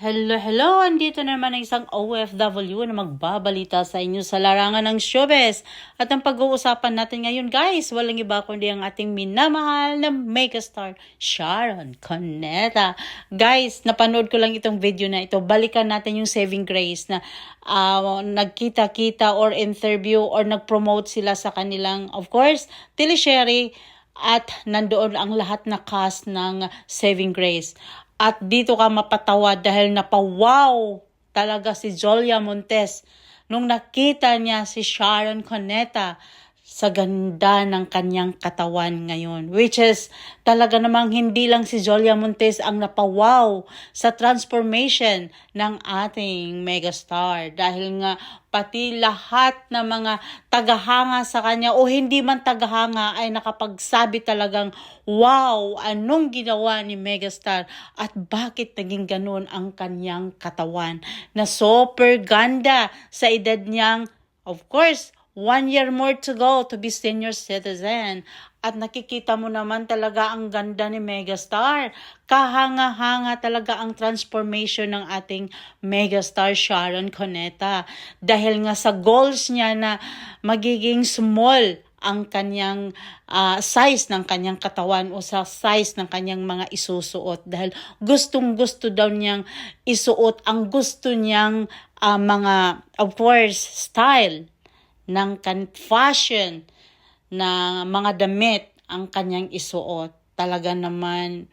Hello, hello! Andito na naman ang isang OFW na magbabalita sa inyo sa larangan ng showbiz. At ang pag-uusapan natin ngayon guys, walang iba kundi ang ating minamahal na megastar, Sharon Cuneta. Guys, napanood ko lang itong video na ito. Balikan natin yung Saving Grace na nagkita-kita or interview or nag-promote sila sa kanilang, of course, teleserye. At nandoon ang lahat na cast ng Saving Grace. At dito ka mapatawa dahil napawaw talaga si Jolia Montes nung nakita niya si Sharon Cuneta sa ganda ng kanyang katawan ngayon. Which is talaga namang hindi lang si Jolia Montes ang napawaw sa transformation ng ating megastar. Dahil nga pati lahat ng mga tagahanga sa kanya o hindi man tagahanga ay nakapagsabi talagang wow, anong ginawa ni megastar at bakit naging ganun ang kanyang katawan na super ganda sa edad niyang, of course, 1 year more to go to be senior citizen. At nakikita mo naman talaga ang ganda ni megastar. Kahanga-hanga talaga ang transformation ng ating megastar Sharon Cuneta. Dahil nga sa goals niya na magiging small ang kanyang size ng kanyang katawan o sa size ng kanyang mga isusuot. Dahil gustong-gusto daw niyang isuot ang gusto niyang mga, of course, style ng fashion na mga damit ang kanyang isuot. Talaga naman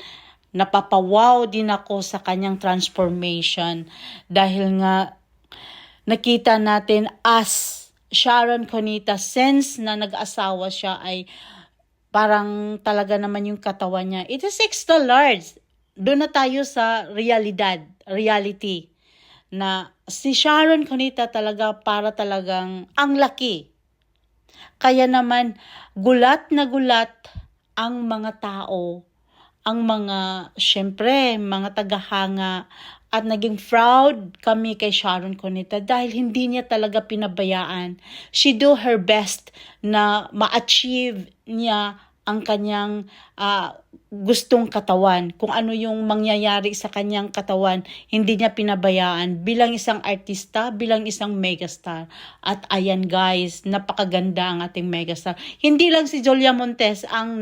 napapawaw din ako sa kanyang transformation dahil nga nakita natin as Sharon Cuneta since na nag-asawa siya ay parang talaga naman yung katawan niya. It is extra large. Doon na tayo sa reality na si Sharon Cuneta talaga para talagang ang laki. Kaya naman gulat na gulat ang mga tao, ang mga, syempre, mga tagahanga at naging proud kami kay Sharon Cuneta dahil hindi niya talaga pinabayaan. She do her best na ma-achieve niya ang kanyang gustong katawan. Kung ano yung mangyayari sa kanyang katawan, hindi niya pinabayaan bilang isang artista, bilang isang megastar. At ayan guys, napakaganda ang ating megastar. Hindi lang si Jolia Montes ang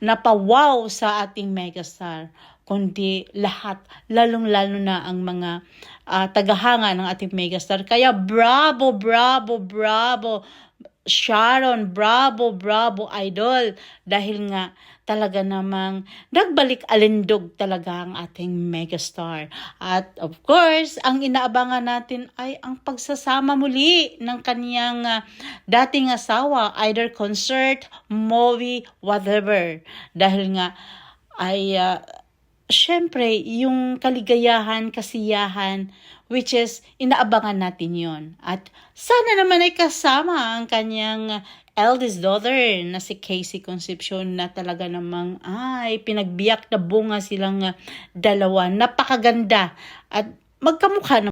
napawaw sa ating megastar, kundi lahat, lalong-lalo na ang mga tagahanga ng ating megastar. Kaya bravo, bravo, bravo Sharon, bravo, bravo, idol. Dahil nga talaga namang nagbalik alindog talaga ang ating megastar. At of course, ang inaabangan natin ay ang pagsasama muli ng kaniyang dating asawa, either concert, movie, whatever. Dahil nga ay syempre, yung kaligayahan, kasiyahan, which is, inaabangan natin yon. At sana naman ay kasama ang kanyang eldest daughter na si Casey Concepcion na talaga namang, pinagbiyak na bunga silang dalawa. Napakaganda at magkamukha